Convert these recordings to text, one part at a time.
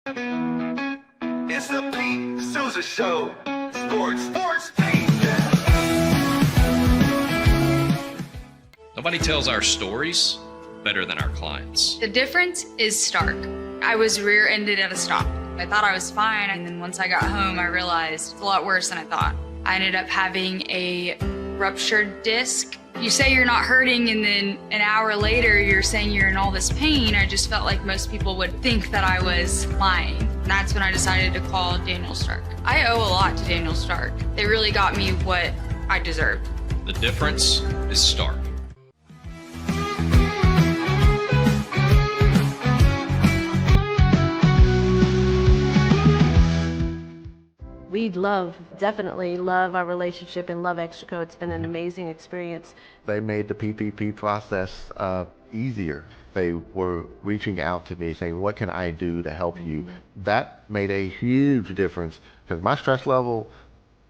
It's the Pete Sousa Show. Sports, Pete. Nobody tells our stories better than our clients. The difference is stark. I was rear-ended at a stop. I thought I was fine, and then once I got home, I realized it's a lot worse than I thought. I ended up having a ruptured disc. You say you're not hurting, and then an hour later, you're saying you're in all this pain. I just felt like most people would think that I was lying. And that's when I decided to call Daniel Stark. I owe a lot to Daniel Stark. They really got me what I deserved. The difference is stark. We definitely love our relationship and love Extraco. It's been an amazing experience. They made the PPP process easier. They were reaching out to me saying, what can I do to help you? That made a huge difference because my stress level,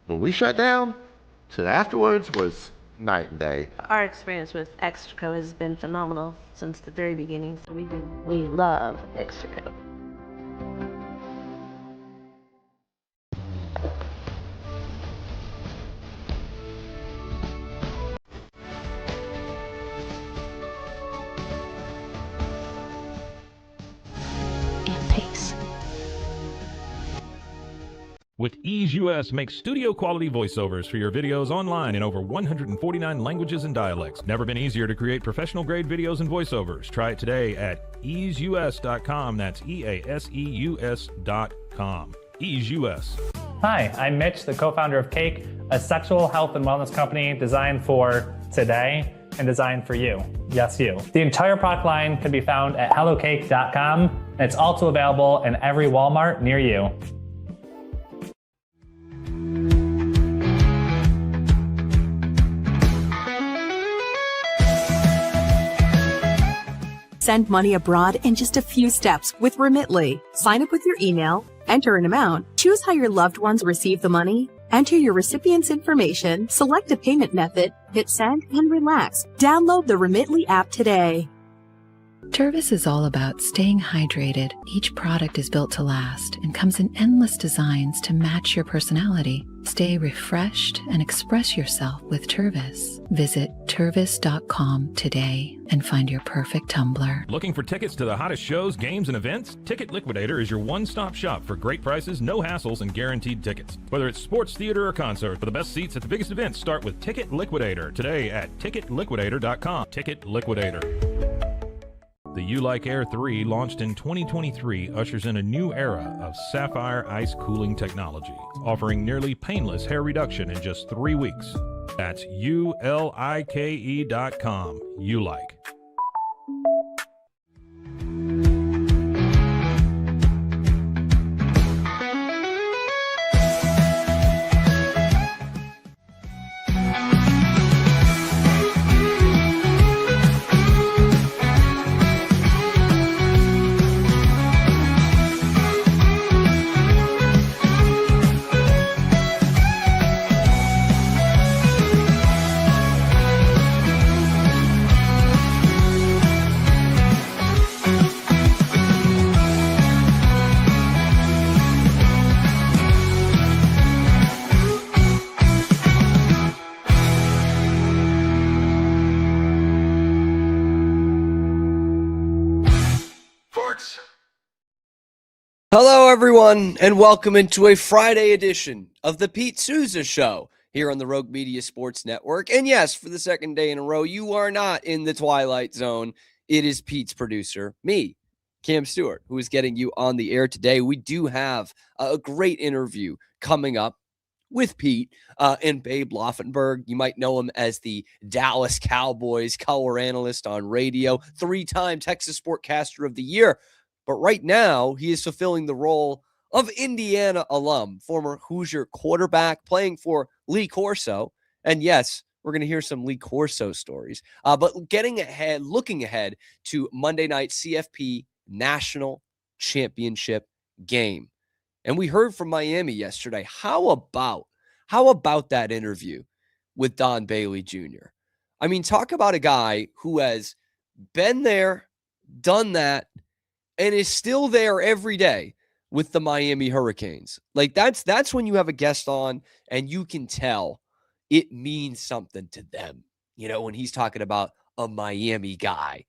when we shut down, to afterwards was night and day. Our experience with Extraco has been phenomenal since the very beginning. So we love Extraco. With Ease US, make studio quality voiceovers for your videos online in over 149 languages and dialects. Never been easier to create professional grade videos and voiceovers. Try it today at easeus.com. That's EASEUS.com. Ease US. Hi, I'm Mitch, the co-founder of Cake, a sexual health and wellness company designed for today and designed for you. Yes, you. The entire product line can be found at hellocake.com, and it's also available in every Walmart near you. Send money abroad in just a few steps with Remitly. Sign up with your email, enter an amount, choose how your loved ones receive the money, enter your recipient's information, select a payment method, hit send, and relax. Download the Remitly app today. Tervis is all about staying hydrated. Each product is built to last and comes in endless designs to match your personality. Stay refreshed and express yourself with Tervis. Visit tervis.com today and find your perfect tumbler. Looking for tickets to the hottest shows, games, and events? Ticket Liquidator is your one-stop shop for great prices, no hassles, and guaranteed tickets. Whether it's sports, theater, or concert, for the best seats at the biggest events, start with Ticket Liquidator today at ticketliquidator.com. Ticket Liquidator. The You Like Air 3, launched in 2023, ushers in a new era of sapphire ice cooling technology, offering nearly painless hair reduction in just 3 weeks. That's ULIKE.com. You Like. Hello, everyone, and welcome into a Friday edition of the Pete Sousa Show here on the Rogue Media Sports Network. And yes, for the second day in a row, you are not in the Twilight Zone. It is Pete's producer, me, Cam Stewart, who is getting you on the air today. We do have a great interview coming up with Pete and Babe Laufenberg. You might know him as the Dallas Cowboys color analyst on radio, 3-time Texas Sportcaster of the Year. But right now, he is fulfilling the role of Indiana alum, former Hoosier quarterback, playing for Lee Corso. And yes, we're going to hear some Lee Corso stories. But looking ahead to Monday night CFP National Championship game. And we heard from Miami yesterday. How about that interview with Don Bailey Jr.? I mean, talk about a guy who has been there, done that, and is still there every day, with the Miami Hurricanes. Like that's when you have a guest on and you can tell it means something to them. You know, when he's talking about a Miami guy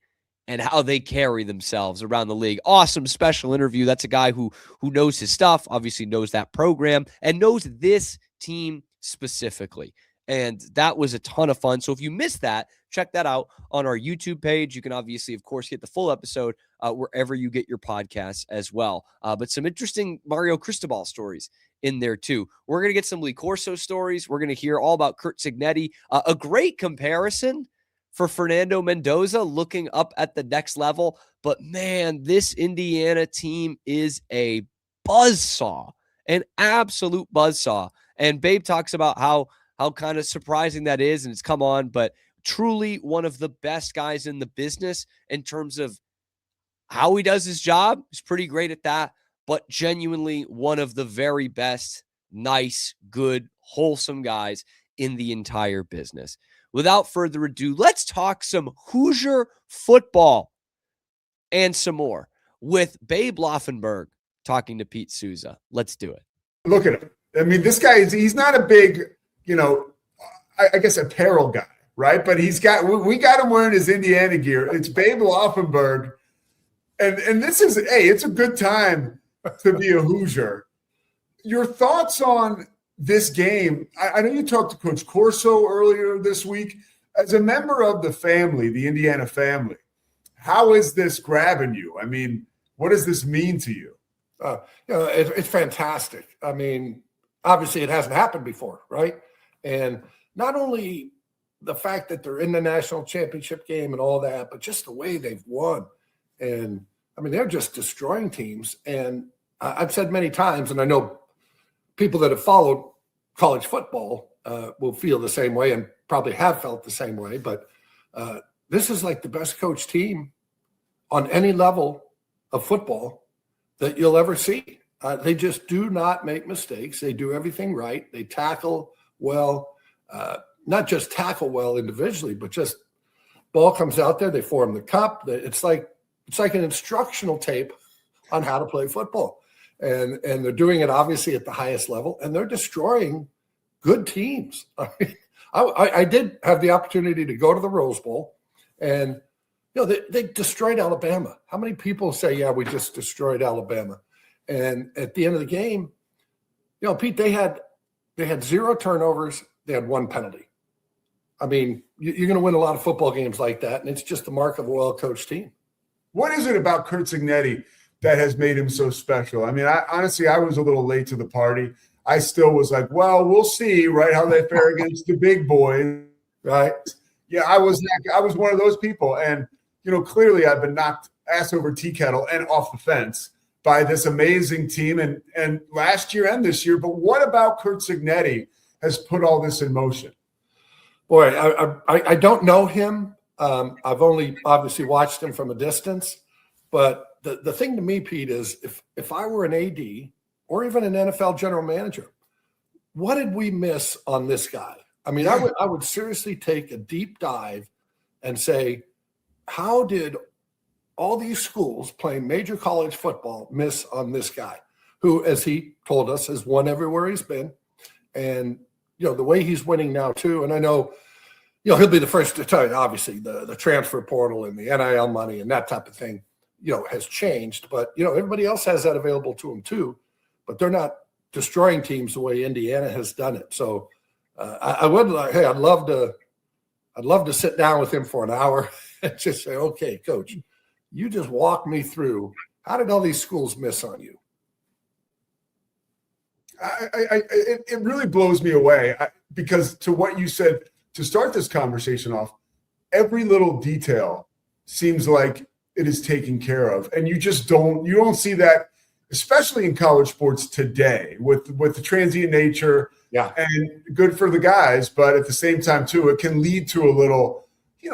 and how they carry themselves around the league. Awesome special interview. That's a guy who knows his stuff, obviously knows that program and knows this team specifically. And that was a ton of fun. So if you missed that, check that out on our YouTube page. You can obviously, of course, get the full episode wherever you get your podcasts as well. But some interesting Mario Cristobal stories in there too. We're going to get some Lee Corso stories. We're going to hear all about Curt Cignetti. A great comparison for Fernando Mendoza looking up at the next level. But man, this Indiana team is a buzzsaw, an absolute buzzsaw. And Babe talks about how kind of surprising that is, and it's come on, but truly one of the best guys in the business in terms of how he does his job. He's pretty great at that, but genuinely one of the very best, nice, good, wholesome guys in the entire business. Without further ado, let's talk some Hoosier football and some more with Babe Laufenberg talking to Pete Sousa. Let's do it. Look at him. I mean, this guy he's not a big, I guess apparel guy, right? But we got him wearing his Indiana gear. It's Babe Laufenberg. And this is, it's a good time to be a Hoosier. Your thoughts on this game? I know you talked to Coach Corso earlier this week. As a member of the family, the Indiana family, how is this grabbing you? I mean, what does this mean to you? It's fantastic. I mean, obviously it hasn't happened before, right? And not only the fact that they're in the national championship game and all that, but just the way they've won. And I mean, they're just destroying teams. And I've said many times, and I know people that have followed college football will feel the same way and probably have felt the same way. But this is like the best coached team on any level of football that you'll ever see. They just do not make mistakes. They do everything right. They tackle well, not just tackle well individually, but just ball comes out there. They form the cup. It's like an instructional tape on how to play football. And they're doing it obviously at the highest level, and they're destroying good teams. I did have the opportunity to go to the Rose Bowl, and they destroyed Alabama. How many people say, yeah, we just destroyed Alabama? And at the end of the game, Pete, they had 0 turnovers. They had 1 penalty. I mean, you're going to win a lot of football games like that, and it's just the mark of a well-coached team. What is it about Curt Cignetti that has made him so special? I mean, I was a little late to the party. I still was like, well, we'll see, right, how they fare against the big boys, right? Yeah, I was one of those people. And, clearly I've been knocked ass over tea kettle and off the fence by this amazing team and last year and this year. But what about Curt Cignetti has put all this in motion? Boy, I don't know him. I've only obviously watched him from a distance. But the thing to me, Pete, is if I were an AD or even an NFL general manager, what did we miss on this guy? I mean, I would seriously take a deep dive and say, how did all these schools playing major college football miss on this guy who, as he told us, has won everywhere he's been? And, the way he's winning now too. And I know, he'll be the first to tell you, obviously, the transfer portal and the NIL money and that type of thing, has changed. But, everybody else has that available to them too. But they're not destroying teams the way Indiana has done it. So I'd love to sit down with him for an hour and just say, okay, coach, you just walk me through, how did all these schools miss on you? It really blows me away because to what you said to start this conversation off, every little detail seems like it is taken care of. And you don't see that, especially in college sports today with the transient nature. Yeah. And good for the guys, but at the same time too, it can lead to a little,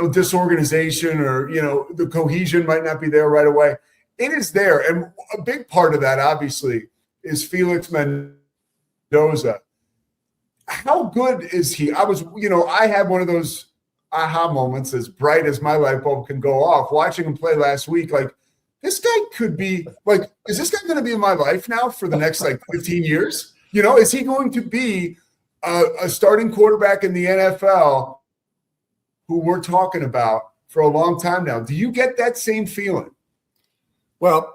disorganization or, the cohesion might not be there right away. It is there. And a big part of that obviously is Felix Mendoza. How good is he? I had one of those aha moments as bright as my light bulb can go off watching him play last week. Like, this guy could be like, is this guy going to be in my life now for the next like 15 years? Is he going to be a starting quarterback in the NFL who we're talking about for a long time now? Do you get that same feeling? Well,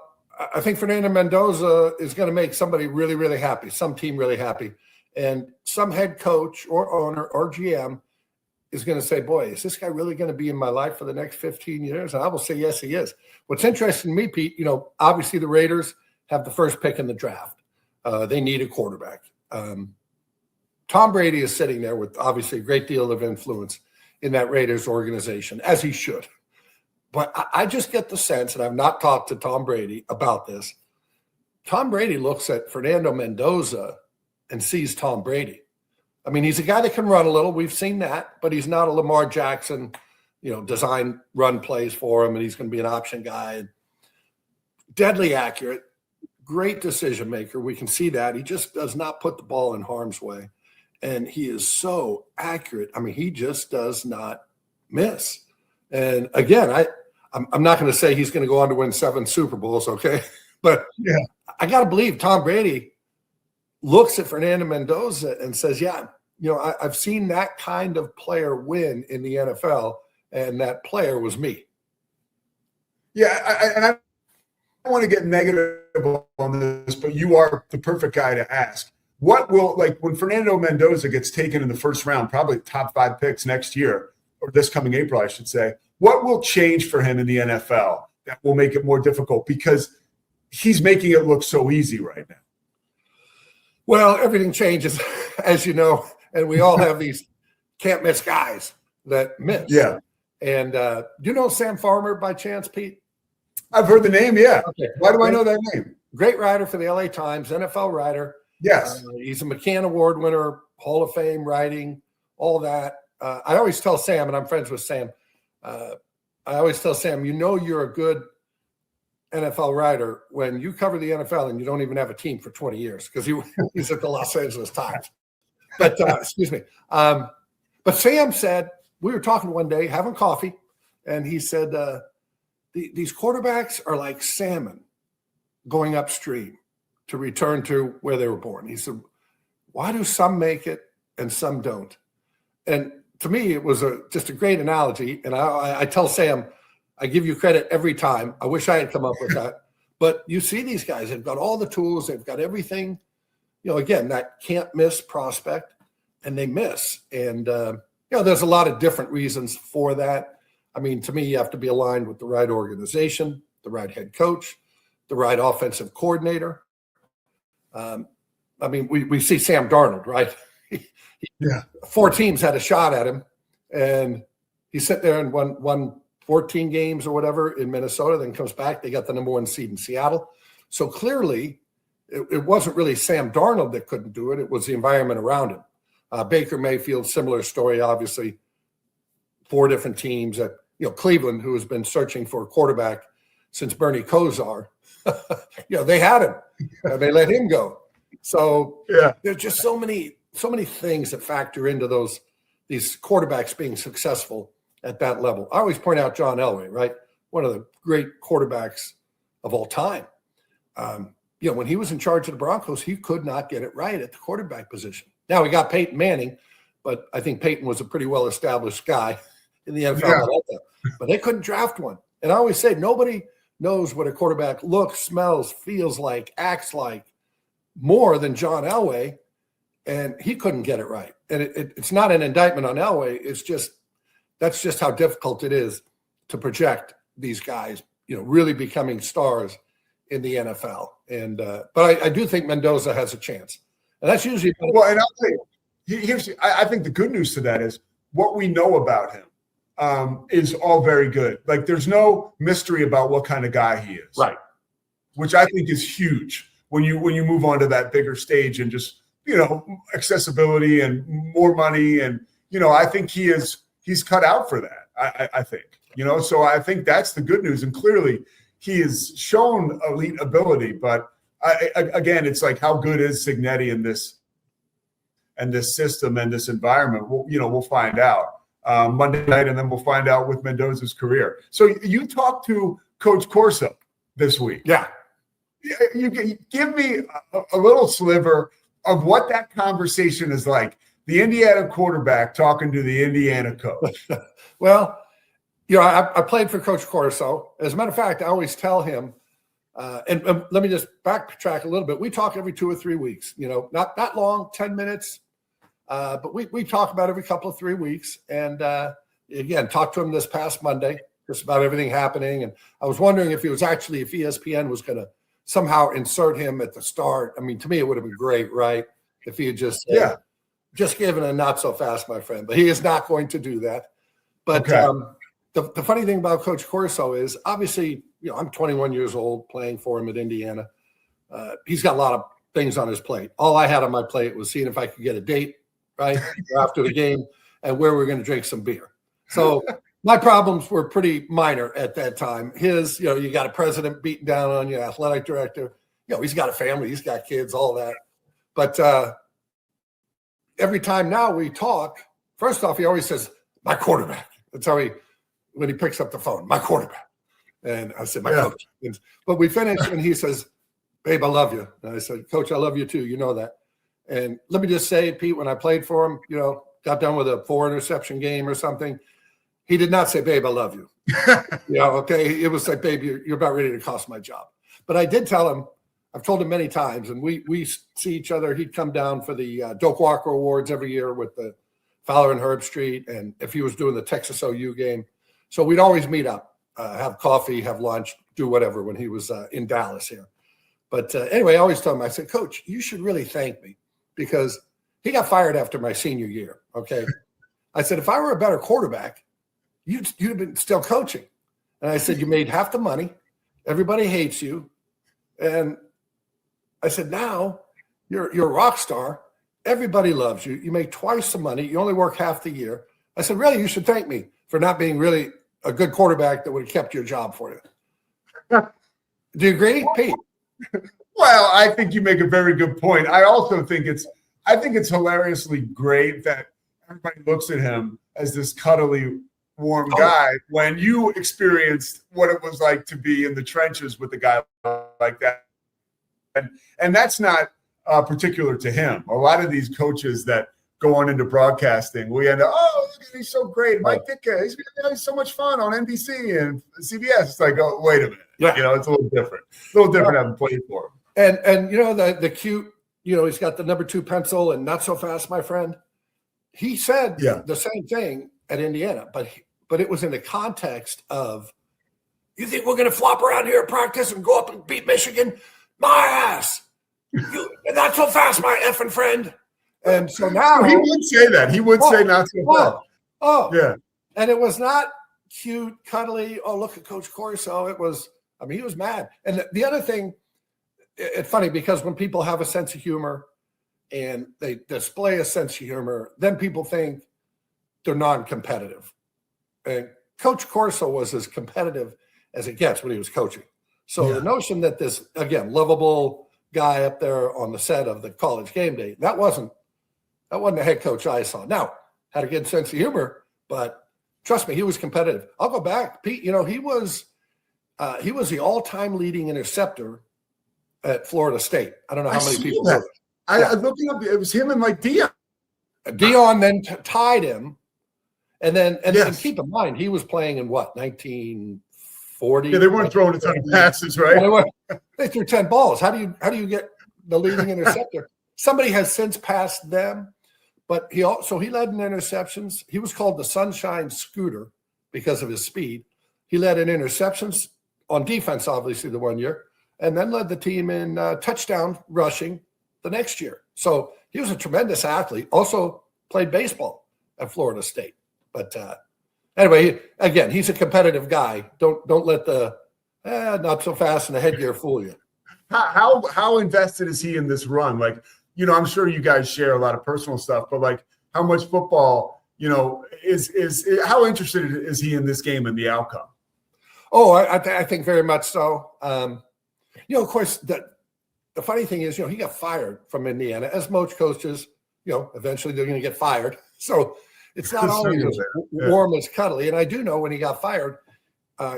I think Fernando Mendoza is going to make somebody really, really happy, some team really happy. And some head coach or owner or GM is going to say, boy, is this guy really going to be in my life for the next 15 years? And I will say, yes, he is. What's interesting to me, Pete, obviously the Raiders have the first pick in the draft. They need a quarterback. Tom Brady is sitting there with obviously a great deal of influence in that Raiders organization, as he should. But I just get the sense, and I've not talked to Tom Brady about this, Tom Brady looks at Fernando Mendoza and sees Tom Brady. I mean, he's a guy that can run a little. We've seen that, but he's not a Lamar Jackson, design run plays for him, and he's going to be an option guy. Deadly accurate, great decision maker. We can see that. He just does not put the ball in harm's way. And he is so accurate. I mean, he just does not miss. And again, I'm not going to say he's going to go on to win 7 Super Bowls, okay? But yeah, I got to believe Tom Brady looks at Fernando Mendoza and says, yeah, I've seen that kind of player win in the NFL, and that player was me. Yeah, I don't want to get negative on this, but you are the perfect guy to ask. What will, when Fernando Mendoza gets taken in the first round, probably top 5 picks next year, or this coming April, I should say, what will change for him in the NFL that will make it more difficult? Because he's making it look so easy right now. Well, everything changes, as you know, and we all have these can't miss guys that miss. Yeah. And do you know Sam Farmer by chance, Pete? I've heard the name, yeah. Okay. Why do I know that name? Great writer for the LA Times, NFL writer. Yes. He's a McCann Award winner, Hall of Fame writing, all that. I always tell Sam, and I'm friends with Sam, I always tell Sam, you're a good NFL writer when you cover the NFL and you don't even have a team for 20 years because he's at the Los Angeles Times. But excuse me. But Sam said, we were talking one day, having coffee, and he said, these quarterbacks are like salmon going upstream to return to where they were born. He said, why do some make it and some don't? And to me, it was just a great analogy. And I tell Sam, I give you credit every time. I wish I had come up with that. But you see these guys, they've got all the tools, they've got everything. Again, that can't miss prospect, and they miss. And, there's a lot of different reasons for that. I mean, to me, you have to be aligned with the right organization, the right head coach, the right offensive coordinator. I mean, we see Sam Darnold, right? Yeah. 4 teams had a shot at him, and he sat there and won 14 games or whatever in Minnesota, then comes back. They got the number 1 seed in Seattle. So clearly, it wasn't really Sam Darnold that couldn't do it. It was the environment around him. Baker Mayfield, similar story, obviously. 4 different teams at Cleveland, who has been searching for a quarterback since Bernie Kosar. They had him. And they let him go. So yeah, there's just so many things that factor into these quarterbacks being successful at that level. I always point out John Elway, right? One of the great quarterbacks of all time. When he was in charge of the Broncos, he could not get it right at the quarterback position. Now we got Peyton Manning, but I think Peyton was a pretty well-established guy in the NFL. Yeah. But they couldn't draft one. And I always say nobody knows what a quarterback looks, smells, feels like, acts like more than John Elway, and he couldn't get it right. And it's not an indictment on Elway. It's just that's just how difficult it is to project these guys, really becoming stars in the NFL. And but I do think Mendoza has a chance, and that's usually well. And I'll tell you, I think the good news to that is what we know about him is all very good. Like there's no mystery about what kind of guy he is, right? Which I think is huge when you move on to that bigger stage and just accessibility and more money, and I think he's cut out for that. I think so I think that's the good news, and clearly he has shown elite ability. But again, it's like how good is Cignetti in this system and this environment? We'll find out Monday night, and then we'll find out with Mendoza's career. So you talked to Coach Corso. this week. Yeah. You can give me a little sliver of what that conversation is like. The Indiana quarterback talking to the Indiana coach. Well, I played for Coach Corso. As a matter of fact, I always tell him, and let me just backtrack a little bit. We talk every 2 or 3 weeks, not long, 10 minutes. But we talk about every couple of 3 weeks. And again, talked to him this past Monday, just about everything happening. And I was wondering if ESPN was going to somehow insert him at the start. I mean, to me, it would have been great, right? If he had just given a not so fast, my friend. But he is not going to do that. But the funny thing about Coach Corso is, obviously, I'm 21 years old playing for him at Indiana. He's got a lot of things on his plate. All I had on my plate was seeing if I could get a date, right, after the game, and where we're going to drink some beer. So my problems were pretty minor at that time. His, you got a president beating down on you, athletic director. He's got a family, he's got kids, all that. But every time now we talk, first off, he always says, my quarterback. That's how when he picks up the phone, my quarterback. And I said, my coach. But we finish, and he says, babe, I love you. And I said, Coach, I love you too. You know that. And let me just say, Pete, when I played for him, got done with a 4-interception game or something, he did not say, babe, I love you. Okay. It was like, babe, you're about ready to cost my job. But I did tell him, I've told him many times, and we see each other. He'd come down for the Doak Walker Awards every year with the Fowler and Herb Street, and if he was doing the Texas OU game. So we'd always meet up, have coffee, have lunch, do whatever when he was in Dallas here. But anyway, I always told him, I said, Coach, you should really thank me, because he got fired after my senior year, okay? I said, if I were a better quarterback, you'd have been still coaching. And I said, you made half the money. Everybody hates you. And I said, now you're a rock star. Everybody loves you. You make twice the money. You only work half the year. I said, really, you should thank me for not being really a good quarterback that would have kept your job for you. Do you agree, Pete? Well, I think you make a very good point. I also think it's hilariously great that everybody looks at him as this cuddly, warm guy when you experienced what it was like to be in the trenches with a guy like that. And that's not particular to him. A lot of these coaches that go on into broadcasting, we end up, look at, he's so great. Mike Ditka, he's having so much fun on NBC and CBS. It's like, oh, wait a minute. Yeah. It's a little different. Having played for him. And the cute, he's got the number 2 pencil and not so fast, my friend. He said the same thing at Indiana, but it was in the context of, you think we're going to flop around here at practice and go up and beat Michigan? My ass. Not so fast, my effing friend. And so now he would say that. He would say not so fast. Yeah. And it was not cute, cuddly. Oh, look at Coach Corso. It was, he was mad. And the other thing, it's funny because when people have a sense of humor and they display a sense of humor, then people think they're non-competitive. And Coach Corso was as competitive as it gets when he was coaching. So the notion that this, again, lovable guy up there on the set of the College Game Day, that wasn't the head coach I saw. Now, had a good sense of humor, but trust me, he was competitive. I'll go back. Pete, he was the all-time leading interceptor at Florida State. I don't know how many people know that. I looked it up. It was him and like Dion. Dion then tied him. And then keep in mind, he was playing in what, 1940? Yeah, they weren't throwing a ton of passes, right? They threw 10 balls. How do you get the leading interceptor? Somebody has since passed them, but he led in interceptions. He was called the Sunshine Scooter because of his speed. He led in interceptions on defense, obviously, the one year, and then led the team in touchdown rushing the next year. So he was a tremendous athlete. Also played baseball at Florida State. But anyway, again, he's a competitive guy. Don't let the not so fast in the headgear fool you. How invested is he in this run? Like, I'm sure you guys share a lot of personal stuff, but like, how much football, is how interested is he in this game and the outcome? Oh, I think very much so. Of course, the funny thing is, he got fired from Indiana, as most coaches, eventually they're going to get fired. So it's not always as warm as cuddly. And I do know when he got fired,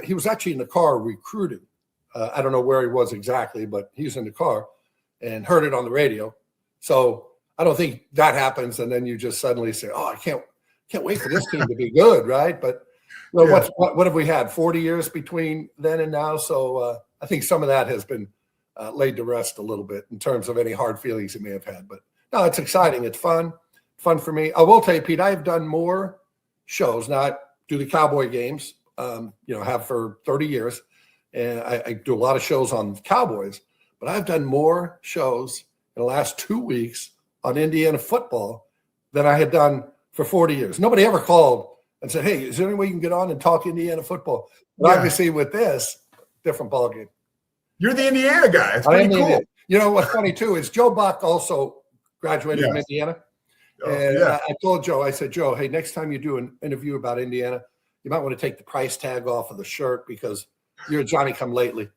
he was actually in the car recruiting I don't know where he was exactly, but he was in the car and heard it on the radio. So I don't think that happens, and then you just suddenly say, "Oh, I can't wait for this team to be good," right? But you know, what have we had? 40 years between then and now, so I think some of that has been laid to rest a little bit in terms of any hard feelings you may have had. But no, it's exciting. It's fun for me. I will tell you, Pete, I've done more shows, not do the Cowboy games, have for 30 years, and I do a lot of shows on Cowboys, but I've done more shows in the last 2 weeks on Indiana football than I had done for 40 years. Nobody ever called and said, "Hey, is there any way you can get on and talk Indiana football?" But obviously with this, different ballgame. You're the Indiana guy. It's pretty cool. You know what's funny too is Joe Buck also graduated from Indiana. And I told Joe, I said, "Joe, hey, next time you do an interview about Indiana, you might want to take the price tag off of the shirt because you're a Johnny come lately."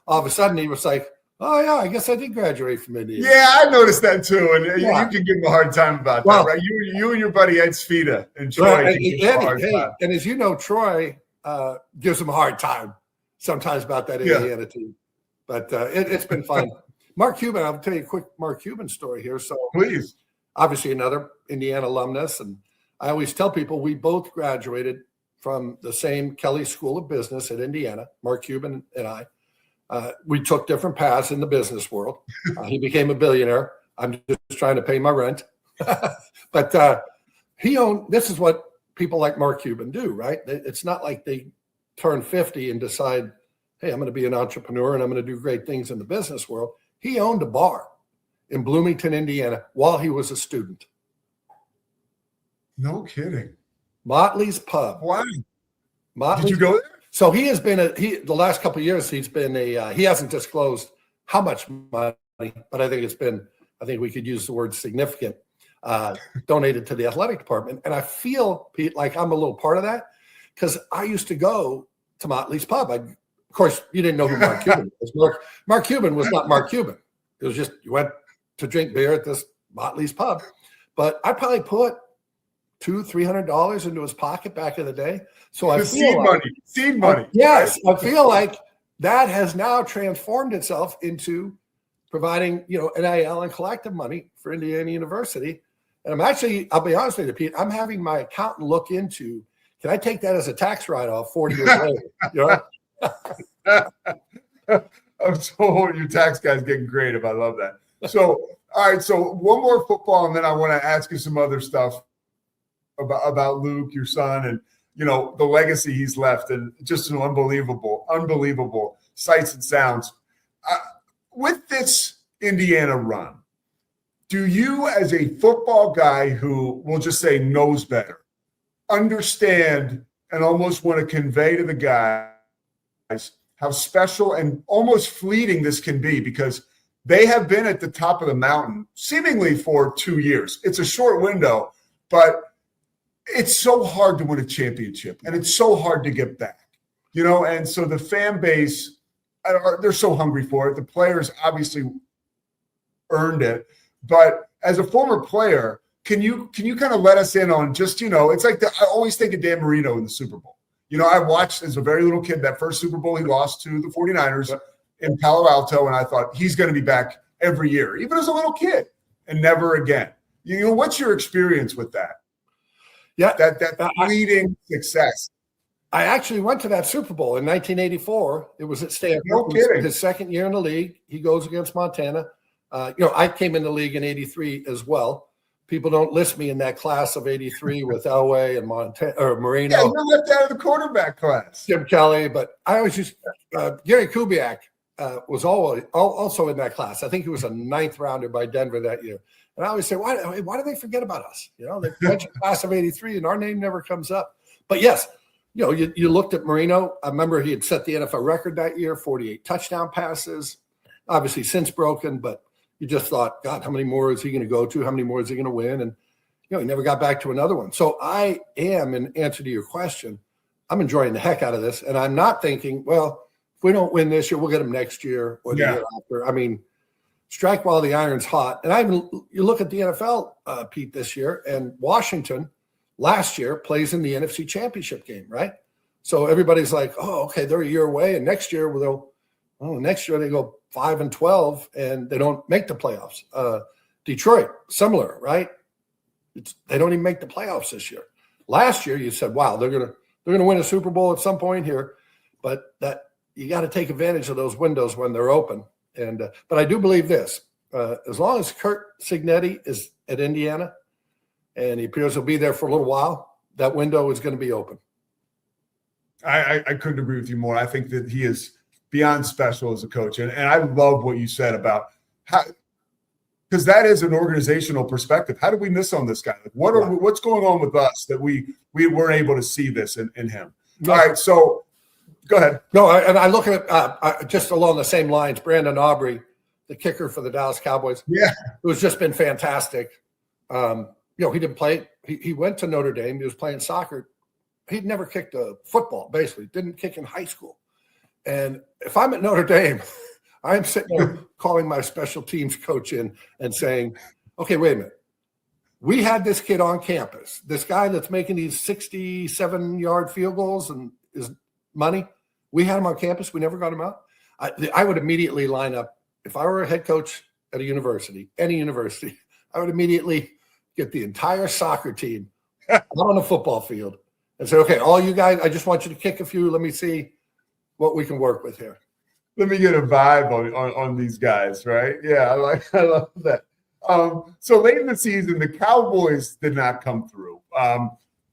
All of a sudden he was like, "Oh yeah, I guess I did graduate from Indiana." Yeah, I noticed that too, and you can give him a hard time about that, right? You and your buddy Ed Svita and Troy. And as you know, Troy gives him a hard time sometimes about that Indiana team, but it's been fun. Mark Cuban, I'll tell you a quick Mark Cuban story here. So please, obviously another Indiana alumnus, and I always tell people we both graduated from the same Kelly School of Business at Indiana. Mark Cuban and I. We took different paths in the business world. He became a billionaire. I'm just trying to pay my rent. But this is what people like Mark Cuban do, right? It's not like they turn 50 and decide, "Hey, I'm going to be an entrepreneur and I'm going to do great things in the business world." He owned a bar in Bloomington, Indiana while he was a student. No kidding. Motley's Pub. Wow. Motley's, did you go there? So he has been the last couple of years, he's been he hasn't disclosed how much money, but I think we could use the word significant, donated to the athletic department. And I feel, Pete, like I'm a little part of that because I used to go to Motley's Pub. Of course, you didn't know who Mark Cuban was. Mark Cuban was not Mark Cuban. It was just you went to drink beer at this Motley's Pub. But I probably put $200-$300 into his pocket back in the day. So I feel seed money. Yes, I feel like that has now transformed itself into providing, NIL and collective money for Indiana University. And I'll be honest with you, Pete, I'm having my accountant look into, can I take that as a tax write-off 40 years later? I'm so your tax guy's getting creative. I love that. So, all right. So one more football, and then I want to ask you some other stuff about Luke, your son, and the legacy he's left, and just an unbelievable sights and sounds. With this Indiana run, do you, as a football guy who will just say knows better, understand and almost want to convey to the guys how special and almost fleeting this can be? Because they have been at the top of the mountain seemingly for 2 years. It's a short window, but it's so hard to win a championship, and it's so hard to get back, and so the fan base, they're so hungry for it. The players obviously earned it, but as a former player, can you kind of let us in on just, it's like I always think of Dan Marino in the Super Bowl. I watched as a very little kid that first Super Bowl he lost to the 49ers in Palo Alto, and I thought he's going to be back every year, even as a little kid, and never again. What's your experience with that? Yeah, that fleeting success. I actually went to that Super Bowl in 1984. It was at Stanford. No kidding. His second year in the league. He goes against Montana. I came in the league in '83 as well. People don't list me in that class of '83 with Elway and Montana or Marino. Yeah, you're left out of the quarterback class. Jim Kelly, but I always used Gary Kubiak was also in that class. I think he was a 9th rounder by Denver that year. And I always say, why do they forget about us? They mentioned class of '83 and our name never comes up. But yes, you looked at Marino. I remember he had set the NFL record that year, 48 touchdown passes, obviously since broken, but you just thought, God, how many more is he going to go to? How many more is he going to win? And, he never got back to another one. So I am, in answer to your question, I'm enjoying the heck out of this. And I'm not thinking, well, if we don't win this year, we'll get them next year or the year after. I mean, strike while the iron's hot. And you look at the NFL, Pete, this year, and Washington last year plays in the NFC Championship game, right? So everybody's like, oh, okay, they're a year away, and next year they'll Well, next year they go 5-12 and they don't make the playoffs. Detroit, similar, right? They don't even make the playoffs this year. Last year you said, wow, they're gonna win a Super Bowl at some point here, but that you got to take advantage of those windows when they're open. And but I do believe this: as long as Curt Cignetti is at Indiana, and he appears he'll be there for a little while, that window is going to be open. I couldn't agree with you more. I think that he is beyond special as a coach. And I love what you said about how, because that is an organizational perspective. How did we miss on this guy? Like, what's going on with us that we weren't able to see this in him? Yeah. All right, so go ahead. No, and I look at just along the same lines, Brandon Aubrey, the kicker for the Dallas Cowboys. Yeah. Who's just been fantastic. He didn't play. He went to Notre Dame. He was playing soccer. He'd never kicked a football, basically. Didn't kick in high school. And if I'm at Notre Dame, I'm sitting there calling my special teams coach in and saying, okay, wait a minute. We had this kid on campus, this guy that's making these 67-yard field goals and is money. We had him on campus. We never got him out. I would immediately line up. If I were a head coach at a university, any university, I would immediately get the entire soccer team out on the football field and say, okay, all you guys, I just want you to kick a few. Let me see what we can work with here. Let me get a vibe on these guys, right? Yeah, I love that. So late in the season, the Cowboys did not come through,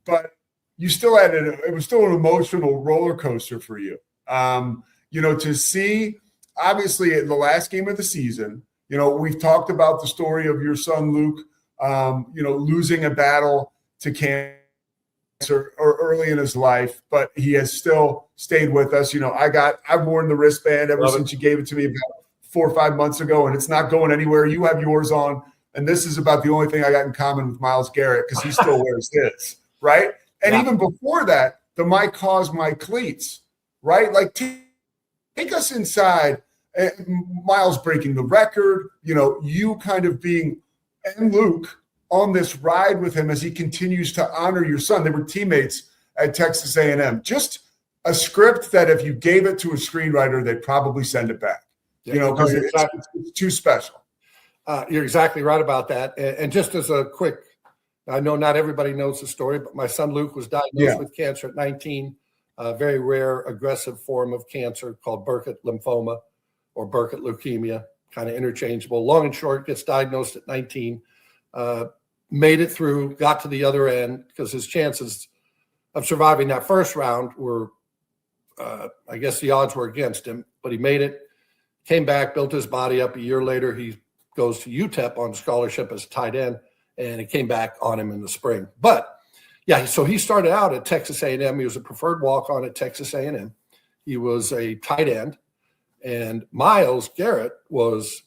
but you still had it was still an emotional roller coaster for you. To see, obviously, in the last game of the season, we've talked about the story of your son Luke, losing a battle to cancer or early in his life, but he has still stayed with us. I've worn the wristband ever since you gave it to me about 4 or 5 months ago, and it's not going anywhere. You have yours on, and this is about the only thing I got in common with Myles Garrett because he still wears his, right? And even before that, the My Cause, My Cleats, right? Like, take us inside. Myles breaking the record, you kind of being, and Luke, on this ride with him as he continues to honor your son. They were teammates at Texas A&M. Just a script that if you gave it to a screenwriter, they'd probably send it back, because it's too special. You're exactly right about that. And just as a quick, I know not everybody knows the story, but my son Luke was diagnosed with cancer at 19, a very rare aggressive form of cancer called Burkitt lymphoma or Burkitt leukemia, kind of interchangeable. Long and short, gets diagnosed at 19. Made it through, got to the other end because his chances of surviving that first round were, I guess the odds were against him, but he made it, came back, built his body up. A year later, he goes to UTEP on scholarship as a tight end, and it came back on him in the spring. But, yeah, so he started out at Texas A&M. He was a preferred walk-on at Texas A&M. He was a tight end, and Myles Garrett was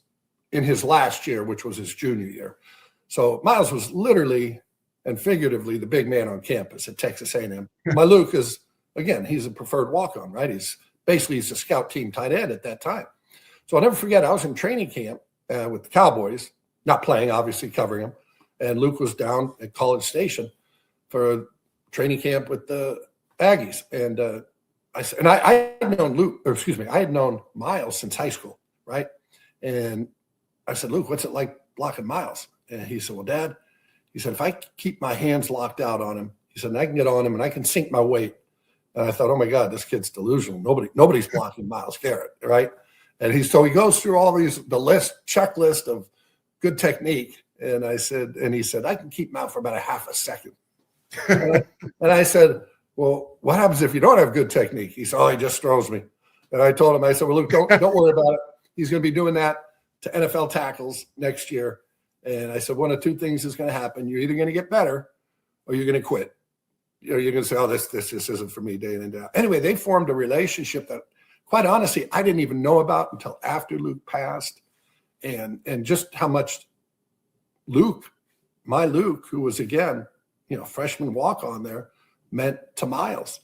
in his last year, which was his junior year. So Myles was literally and figuratively the big man on campus at Texas A&M. My Luke is, again, he's a preferred walk-on, right? He's a scout team tight end at that time. So I'll never forget, I was in training camp with the Cowboys, not playing, obviously covering him, and Luke was down at College Station for training camp with the Aggies. And I had known I had known Myles since high school, right? And I said, Luke, what's it like blocking Myles? And he said, well, Dad, he said, if I keep my hands locked out on him, he said, and I can get on him and I can sink my weight. And I thought, oh my God, this kid's delusional. Nobody's blocking Myles Garrett, right? And so he goes through all these, checklist of good technique. And he said, I can keep him out for about a half a second. And I said, well, what happens if you don't have good technique? He said, oh, he just throws me. And I told him, I said, well, Luke, don't worry about it. He's going to be doing that to NFL tackles next year. And I said, one of two things is going to happen. You're either going to get better or you're going to quit. You're going to say, oh, this just isn't for me day in and day out. Anyway, they formed a relationship that, quite honestly, I didn't even know about until after Luke passed. And just how much my Luke, who was, again, freshman walk-on there, meant to Myles.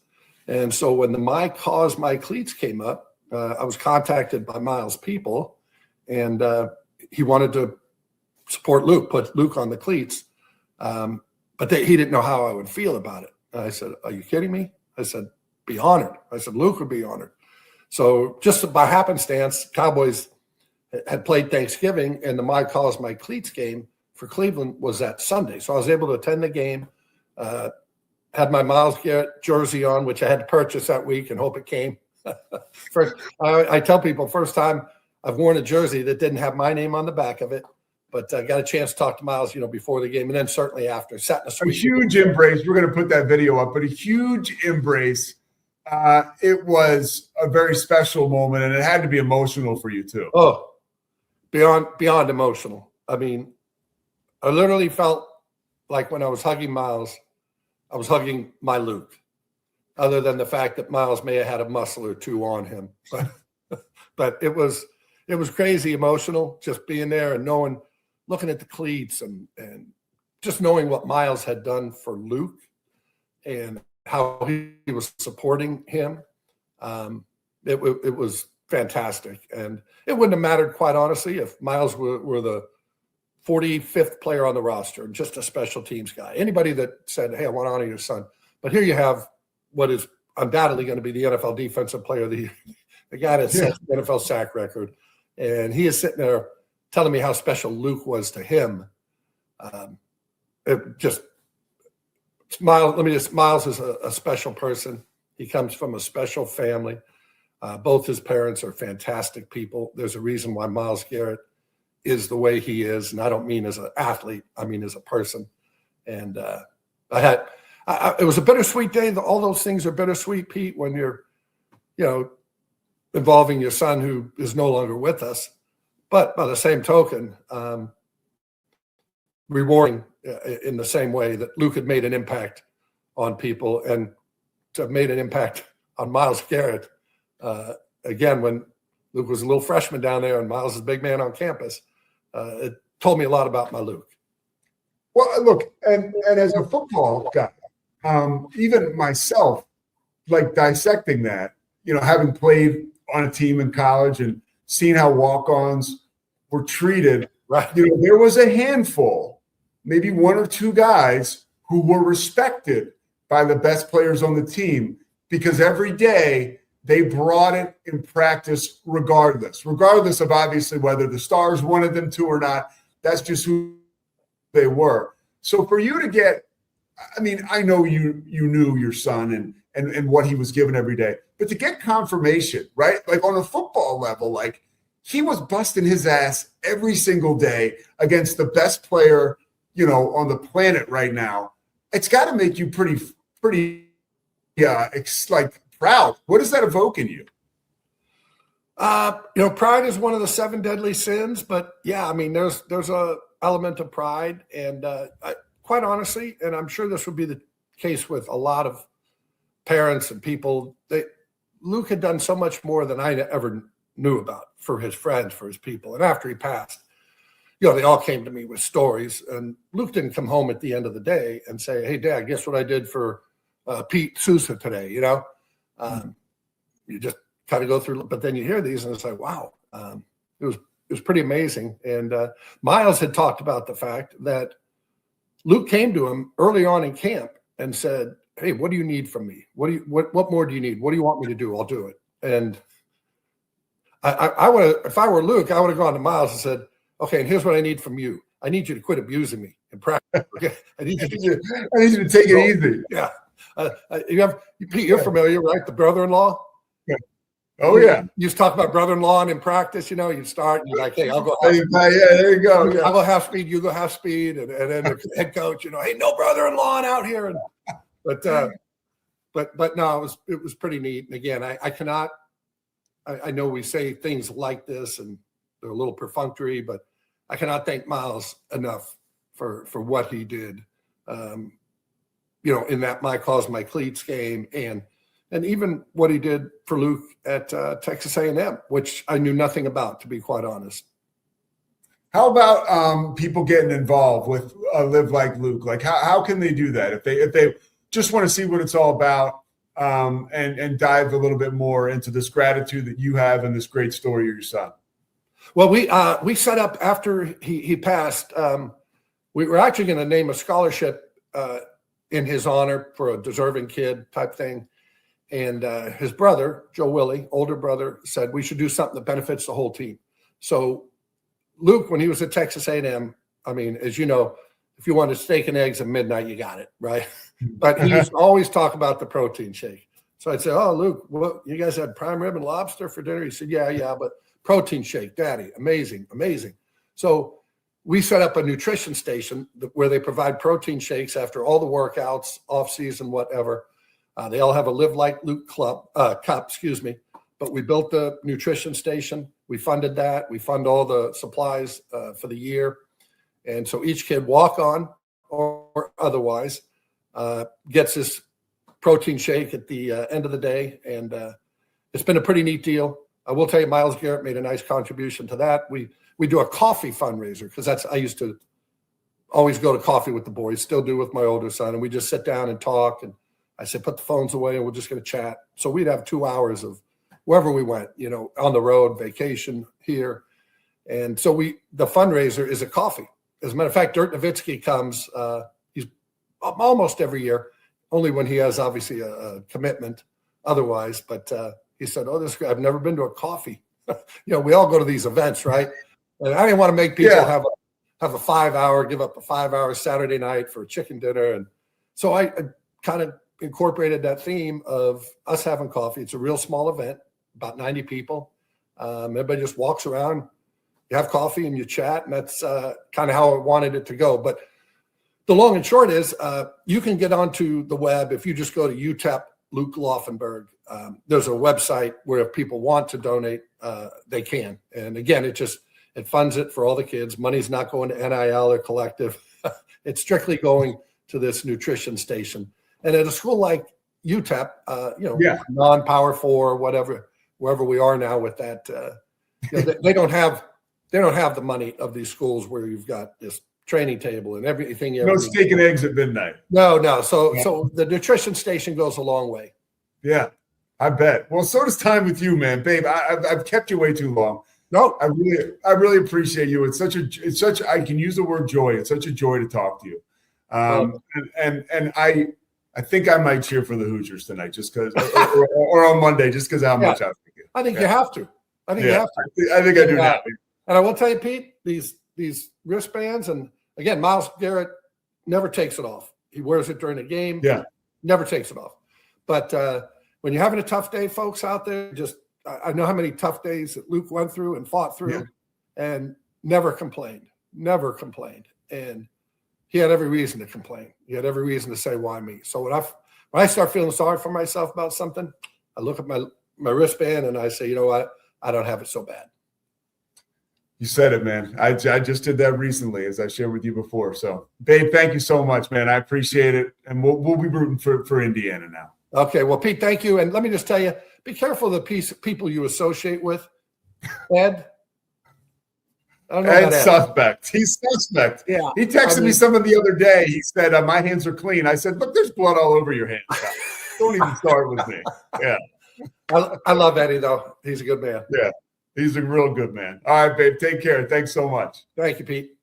And so when the My Cause, My Cleats came up, I was contacted by Myles' people, and he wanted to support Luke, put Luke on the cleats. But he didn't know how I would feel about it. And I said, are you kidding me? I said, be honored. I said, Luke would be honored. So just by happenstance, Cowboys had played Thanksgiving, and the My Cause My Cleats game for Cleveland was that Sunday. So I was able to attend the game, had my Myles Garrett jersey on, which I had to purchase that week and hope it came. First, I tell people, first time I've worn a jersey that didn't have my name on the back of it, but I got a chance to talk to Myles, before the game, and then certainly after. Sat in a suite. A huge embrace. We're going to put that video up, but a huge embrace. It was a very special moment, and it had to be emotional for you too. Oh, beyond emotional. I mean, I literally felt like when I was hugging Myles, I was hugging my Luke, other than the fact that Myles may have had a muscle or two on him. But it was crazy emotional just being there and looking at the cleats and just knowing what Myles had done for Luke and how he was supporting him. It was fantastic. And it wouldn't have mattered, quite honestly, if Myles were the 45th player on the roster and just a special teams guy. Anybody that said, hey, I want to honor your son. But here you have what is undoubtedly going to be the NFL Defensive Player of the Year, the guy that sets the NFL sack record. And he is sitting there telling me how special Luke was to him. Myles is a special person. He comes from a special family. Both his parents are fantastic people. There's a reason why Myles Garrett is the way he is. And I don't mean as an athlete, I mean as a person. And it was a bittersweet day. All those things are bittersweet, Pete, when you're, involving your son who is no longer with us. But by the same token, rewarding in the same way that Luke had made an impact on people, and to have made an impact on Myles Garrett. Again, when Luke was a little freshman down there and Myles is a big man on campus, it told me a lot about my Luke. Well, look, and as a football guy, even myself, like dissecting that, having played on a team in college and seeing how walk-ons were treated, right? There was a handful, maybe one or two guys who were respected by the best players on the team because every day they brought it in practice regardless of obviously whether the Stars wanted them to or not. That's just who they were. So for you to get, I know you knew your son and what he was given every day, but to get confirmation, right? Like on a football level, like he was busting his ass every single day against the best player, on the planet right now. It's got to make you pretty proud. What does that evoke in you? Pride is one of the 7 deadly sins, but yeah, there's a element of pride, and quite honestly, and I'm sure this would be the case with a lot of parents and people, Luke had done so much more than I ever knew about for his friends, for his people. And after he passed, they all came to me with stories, and Luke didn't come home at the end of the day and say, hey, Dad, guess what I did for Pete Sousa today, You just kind of go through, but then you hear these and it's like, wow, it was pretty amazing. And Myles had talked about the fact that Luke came to him early on in camp and said, hey, what do you need from me? What more do you need? What do you want me to do? I'll do it. And I would have, if I were Luke, I would have gone to Myles and said, okay, and here's what I need from you. I need you to quit abusing me in practice. Okay? I need you to take it easy. Yeah. Pete, you're familiar, right? The brother-in-law. Yeah. Oh yeah. You just talk about brother-in-law and in practice. You start and you're like, hey, I'll go. Yeah, there you go. Yeah. I'll go half speed. You go half speed, and then the head coach, hey, no brother-in-law out here. But no, it was pretty neat. And again, I know we say things like this and they're a little perfunctory, but I cannot thank Myles enough for what he did. In that My Cause My Cleats game, and even what he did for Luke at Texas A&M, which I knew nothing about, to be quite honest. How about people getting involved with Live Like Luke? Like how can they do that if they just want to see what it's all about and dive a little bit more into this gratitude that you have and this great story of your son? Well, we set up after he passed. We were actually going to name a scholarship in his honor for a deserving kid type thing. And his brother, Joe Willie, older brother, said we should do something that benefits the whole team. So Luke, when he was at Texas A&M, I mean, as you know, if you wanted steak and eggs at midnight, you got it, right? But he used to always talk about the protein shake. So I'd say, oh, Luke, what, you guys had prime rib and lobster for dinner? He said, yeah, but protein shake, Daddy, amazing. So we set up a nutrition station where they provide protein shakes after all the workouts, off season, whatever. They all have a Live Like Luke cup, but we built the nutrition station. We funded that. We fund all the supplies for the year. And so each kid, walk on or otherwise, gets this protein shake at the end of the day. And it's been a pretty neat deal. I will tell you, Miles Garrett made a nice contribution to that. We do a coffee fundraiser because I used to always go to coffee with the boys, still do with my older son. And we just sit down and talk. And I said, put the phones away and we're just going to chat. So we'd have 2 hours of wherever we went, on the road, vacation here. And so the fundraiser is a coffee. As a matter of fact, Dirk Nowitzki comes, he's almost every year, only when he has obviously a commitment otherwise. But he said, oh, this guy, I've never been to a coffee. We all go to these events, right? And I didn't want to make people have a 5 hour, give up a 5 hour Saturday night for a chicken dinner. And so I kind of incorporated that theme of us having coffee. It's a real small event, about 90 people. Everybody just walks around, you have coffee and you chat, and that's kind of how I wanted it to go. But the long and short is you can get onto the web if you just go to UTEP Luke Laufenberg. There's a website where if people want to donate, they can. And again, it funds it for all the kids. Money's not going to NIL or collective. It's strictly going to this nutrition station. And at a school like UTEP, non-Power 4, whatever, wherever we are now with that, they don't have the money of these schools where you've got this training table and everything. No steak and eggs at midnight. No. So the nutrition station goes a long way. Yeah, I bet. Well, so does time with you, man, Babe. I've kept you way too long. No, I really appreciate you. It's such. I can use the word joy. It's such a joy to talk to you. And I think I might cheer for the Hoosiers tonight, just because, or on Monday, just because how much I think it. I think you have to. I think I do now. And I will tell you, Pete, these wristbands, and again, Miles Garrett never takes it off. He wears it during the game. Yeah, never takes it off. But when you're having a tough day, folks out there, I know how many tough days that Luke went through and fought through, and never complained. And he had every reason to complain. He had every reason to say, why me? So when I start feeling sorry for myself about something, I look at my wristband and I say, you know what? I don't have it so bad. You said it, man. I just did that recently, as I shared with you before. So, Babe, thank you so much, man. I appreciate it. And we'll be rooting for Indiana now. Okay. Well, Pete, thank you. And let me just tell you, be careful of the people you associate with. Ed. Ed's suspect. He's suspect. Yeah. He texted me something the other day. He said, my hands are clean. I said, look, there's blood all over your hands. Don't even start with me. Yeah. I love Eddie, though. He's a good man. Yeah. He's a real good man. All right, Babe. Take care. Thanks so much. Thank you, Pete.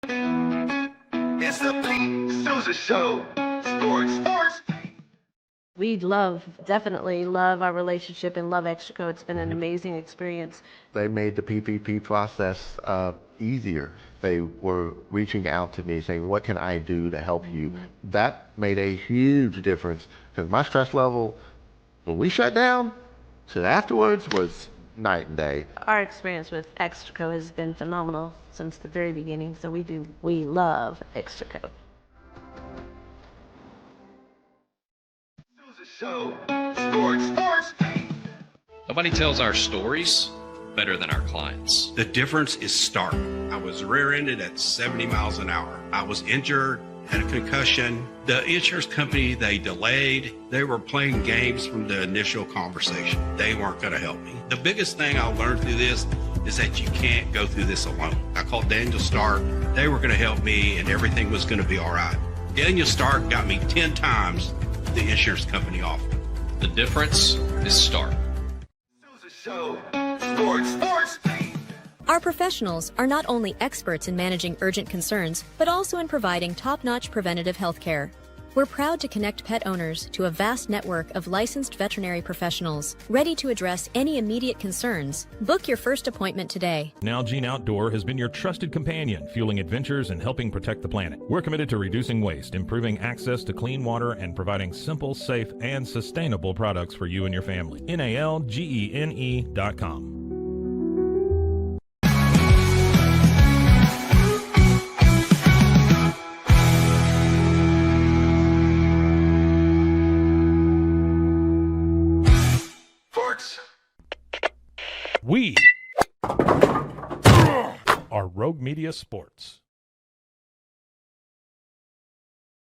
It's the Pete Sousa Show. Sports. We definitely love our relationship and love Extraco. It's been an amazing experience. They made the PPP process easier. They were reaching out to me saying, what can I do to help you? That made a huge difference because my stress level, when we shut down, so afterwards was night and day. Our experience with Extraco has been phenomenal since the very beginning. So we love Extraco. Show. Sports. Nobody tells our stories better than our clients. The difference is stark. I was rear-ended at 70 miles an hour. I was injured, had a concussion. The insurance company, they delayed. They were playing games from the initial conversation. They weren't going to help me. The biggest thing I learned through this is that you can't go through this alone. I called Daniel Stark. They were going to help me, and everything was going to be all right. Daniel Stark got me 10 times the insurance company offered. The difference is stark. Show. Sports. Our professionals are not only experts in managing urgent concerns, but also in providing top-notch preventative health care. We're proud to connect pet owners to a vast network of licensed veterinary professionals, ready to address any immediate concerns. Book your first appointment today. Nalgene Outdoor has been your trusted companion, fueling adventures and helping protect the planet. We're committed to reducing waste, improving access to clean water, and providing simple, safe, and sustainable products for you and your family. NALGENE.com. We are Rogue Media Sports.